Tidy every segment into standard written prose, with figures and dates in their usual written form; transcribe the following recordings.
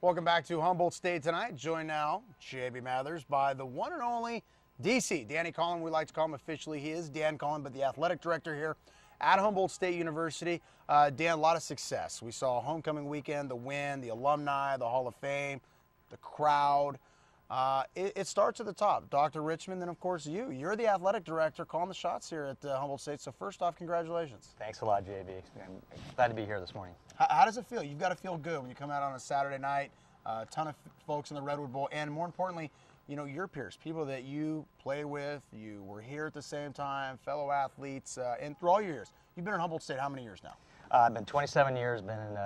Welcome back to Humboldt State tonight. Joined now, JB Mathers, by the one and only DC, Danny Collen. We like to call him officially. He is Dan Collen, but the athletic director here at Humboldt State University. Dan, a lot of success. We saw homecoming weekend, the win, the alumni, the Hall of Fame, the crowd. It starts at the top. Dr. Richmond, then of course you. You're the athletic director calling the shots here at Humboldt State. So first off, congratulations. Thanks a lot, JB. I'm glad to be here this morning. How does it feel? You've got to feel good when you come out on a Saturday night, a ton of folks in the Redwood Bowl, and more importantly, you know, your peers, people that you played with, you were here at the same time, fellow athletes, and through all your years. You've been in Humboldt State how many years now? I've been 27 years, been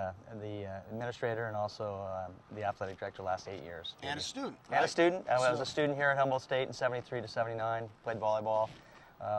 the administrator and also the athletic director the last 8 years. And a student. Right? And a student. I was a student here at Humboldt State in 73 to 79, played volleyball.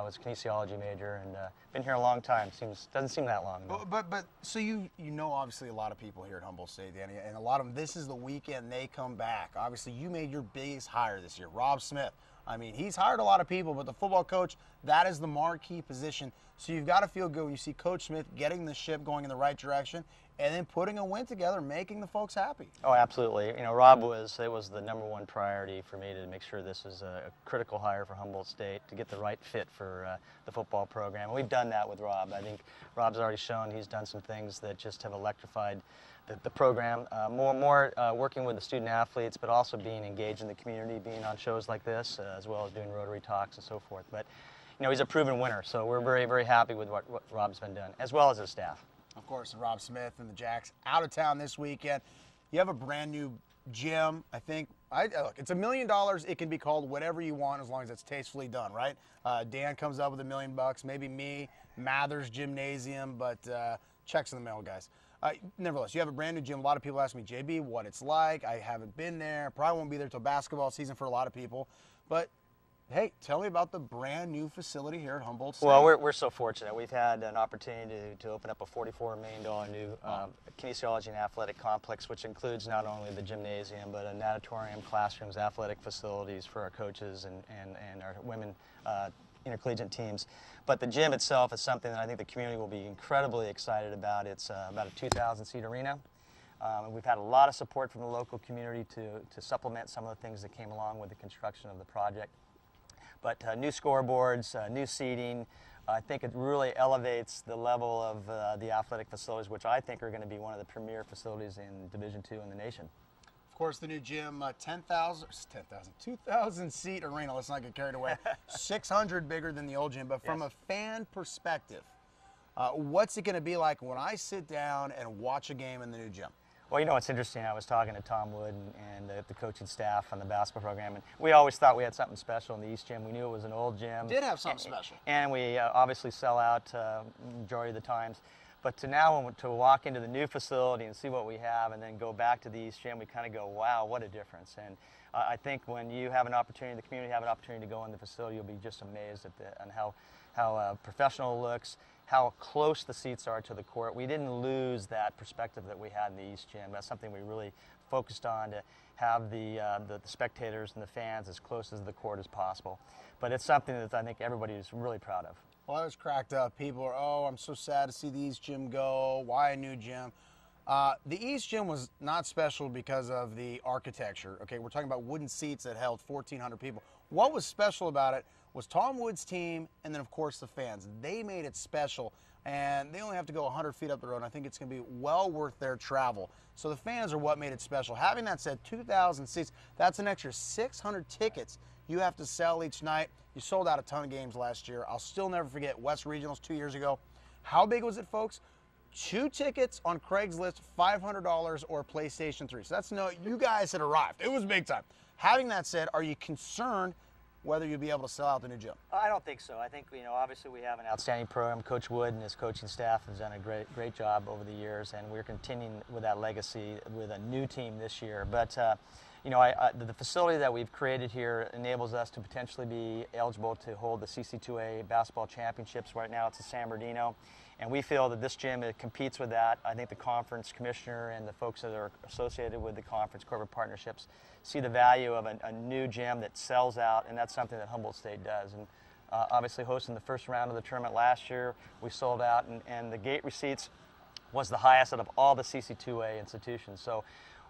Was a kinesiology major, and been here a long time. Doesn't seem that long. But so you know obviously a lot of people here at Humboldt State, Danny, and a lot of them. This is the weekend they come back. Obviously, you made your biggest hire this year, Rob Smith. I mean, he's hired a lot of people, but the football coach, that is the marquee position. So you've got to feel good when you see Coach Smith getting the ship going in the right direction, and then putting a win together, making the folks happy. Oh, absolutely. You know, Rob was the #1 priority for me to make sure this is a critical hire for Humboldt State to get the right fit for the football program. And we've done that with Rob. I think Rob's already shown he's done some things that just have electrified the program, more working with the student athletes, but also being engaged in the community, being on shows like this, as well as doing Rotary talks and so forth. But you know, he's a proven winner, so we're very, very happy with what Rob's been doing, as well as his staff. Of course, Rob Smith and the Jacks out of town this weekend. You have a brand new gym. I think look, it's $1 million. It can be called whatever you want as long as it's tastefully done, right? Dan comes up with $1 million, maybe me, Mathers Gymnasium, but checks in the mail, guys. Nevertheless, you have a brand new gym. A lot of people ask me, JB, what it's like. I haven't been there. Probably won't be there till basketball season for a lot of people. But hey, tell me about the brand new facility here at Humboldt State. Well, we're so fortunate. We've had an opportunity to open up a $44 million new kinesiology and athletic complex, which includes not only the gymnasium, but a natatorium, classrooms, athletic facilities for our coaches and our women intercollegiate teams. But the gym itself is something that I think the community will be incredibly excited about. It's about a 2,000-seat arena. We've had a lot of support from the local community to supplement some of the things that came along with the construction of the project. But new scoreboards, new seating, I think it really elevates the level of the athletic facilities, which I think are going to be one of the premier facilities in Division II in the nation. Of course, the new gym, 2,000-seat arena. Let's not get carried away. 600 bigger than the old gym. But from a fan perspective, what's it going to be like when I sit down and watch a game in the new gym? Well, you know, it's interesting. I was talking to Tom Wood and the coaching staff on the basketball program, and we always thought we had something special in the East Gym. We knew it was an old gym. Did have something special. And we obviously sell out majority of the times. But to walk into the new facility and see what we have and then go back to the East Gym, we kind of go, wow, what a difference. And I think when you have an opportunity, the community have an opportunity to go in the facility, you'll be just amazed at how professional it looks, how close the seats are to the court. We didn't lose that perspective that we had in the East Gym. That's something we really focused on, to have the spectators and the fans as close as the court as possible. But it's something that I think everybody is really proud of. Well, I was cracked up. People are, oh, I'm so sad to see the East Gym go. Why a new gym? The East Gym was not special because of the architecture. Okay, we're talking about wooden seats that held 1,400 people. What was special about it was Tom Wood's team and then, of course, the fans. They made it special, and they only have to go 100 feet up the road, and I think it's going to be well worth their travel. So the fans are what made it special. Having that said, 2,000 seats, that's an extra 600 tickets you have to sell each night. You sold out a ton of games last year. I'll still never forget West Regionals 2 years ago. How big was it, folks? 2 tickets on Craigslist, $500 or PlayStation 3. So you guys had arrived. It was big time. Having that said, are you concerned whether you'll be able to sell out the new gym? I don't think so. I think, you know, obviously we have an outstanding program. Coach Wood and his coaching staff has done a great job over the years, and we're continuing with that legacy with a new team this year. But you know, the facility that we've created here enables us to potentially be eligible to hold the CC2A basketball championships. Right now it's in San Bernardino, and we feel that this gym competes with that. I think the conference commissioner and the folks that are associated with the conference corporate partnerships see the value of a new gym that sells out, and that's something that Humboldt State does. And obviously hosting the first round of the tournament last year, we sold out, and the gate receipts was the highest out of all the CC2A institutions. So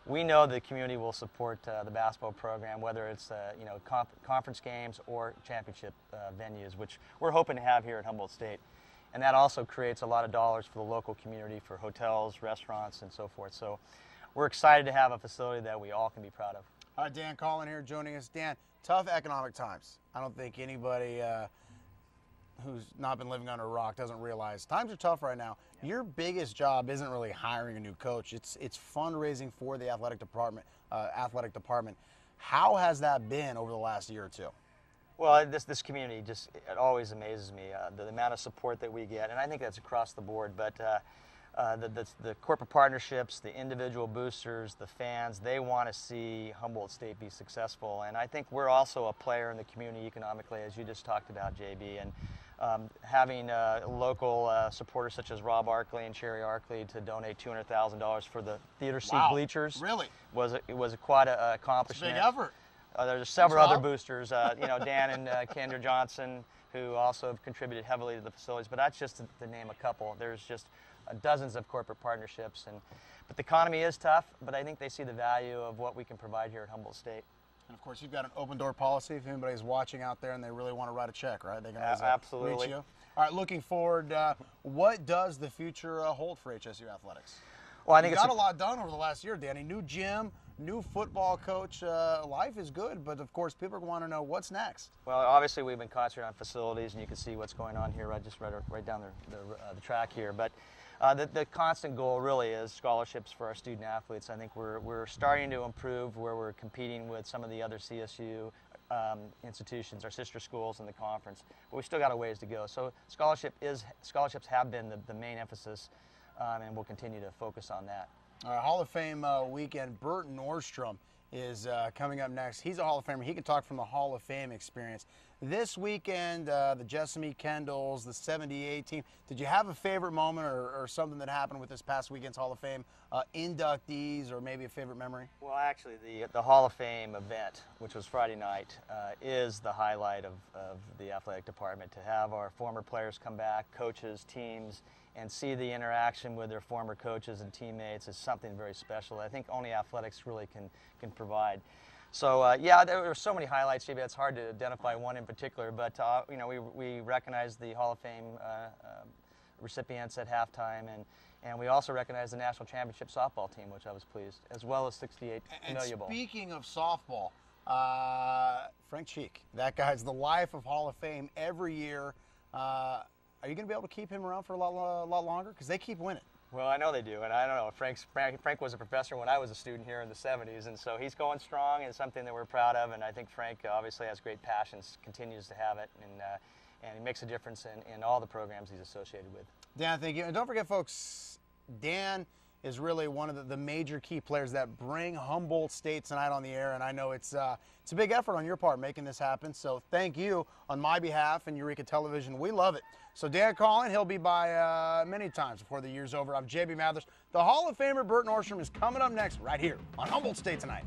we know the community will support the basketball program, whether it's conference games or championship venues, which we're hoping to have here at Humboldt State. And that also creates a lot of dollars for the local community, for hotels, restaurants, and so forth. So we're excited to have a facility that we all can be proud of. All right, Dan Collen here joining us. Dan, tough economic times. I don't think anybody who's not been living under a rock doesn't realize times are tough right now. Yeah. Your biggest job isn't really hiring a new coach. It's fundraising for the athletic department. How has that been over the last year or two? Well, this community just, it always amazes me, the amount of support that we get, and I think that's across the board. But the corporate partnerships, the individual boosters, the fans, they want to see Humboldt State be successful. And I think we're also a player in the community economically, as you just talked about, JB. And having local supporters such as Rob Arkley and Sherry Arkley to donate $200,000 for the theater seat bleachers was quite an accomplishment. It's a big effort. There's several other boosters, Dan and Kendra Johnson, who also have contributed heavily to the facilities. But that's just to name a couple. There's just dozens of corporate partnerships. But the economy is tough, but I think they see the value of what we can provide here at Humboldt State. And of course, you've got an open door policy. If anybody's watching out there and they really want to write a check, right? They can always absolutely reach you. All right, looking forward, what does the future hold for HSU athletics? Well, I think you got a lot done over the last year, Danny. New gym, new football coach. Life is good, but of course, people want to know what's next. Well, obviously, we've been concentrating on facilities, and you can see what's going on here, right down the track here. But the constant goal really is scholarships for our student athletes. I think we're starting to improve where we're competing with some of the other CSU institutions, our sister schools in the conference, but we still got a ways to go. So scholarships have been the main emphasis, and we'll continue to focus on that. All right, Hall of Fame weekend. Bert Nordstrom is coming up next. He's a Hall of Famer. He can talk from the Hall of Fame experience. This weekend, the Jessamy Kendalls, the 78 team. Did you have a favorite moment or something that happened with this past weekend's Hall of Fame inductees, or maybe a favorite memory? Well, actually, the Hall of Fame event, which was Friday night, is the highlight of the athletic department. To have our former players come back, coaches, teams, and see the interaction with their former coaches and teammates is something very special. I think only athletics really can provide. So yeah, there were so many highlights, JB. It's hard to identify one in particular, but we recognized the Hall of Fame recipients at halftime, and we also recognized the national championship softball team, which I was pleased, as well as 68 Familia Bowl. And speaking of softball, Frank Cheek, that guy's the life of Hall of Fame every year. Are you going to be able to keep him around for a lot longer? Because they keep winning. Well, I know they do, and I don't know. Frank was a professor when I was a student here in the 70s, and so he's going strong, and it's something that we're proud of, and I think Frank obviously has great passions, continues to have it, and he makes a difference in all the programs he's associated with. Dan, thank you. And don't forget, folks, Dan is really one of the major key players that bring Humboldt State tonight on the air, and I know it's a big effort on your part making this happen, so thank you on my behalf and Eureka Television. We love it. So Dan Collen, he'll be by many times before the year's over. I'm JB Mathers. The Hall of Famer Bert Nordstrom is coming up next right here on Humboldt State Tonight.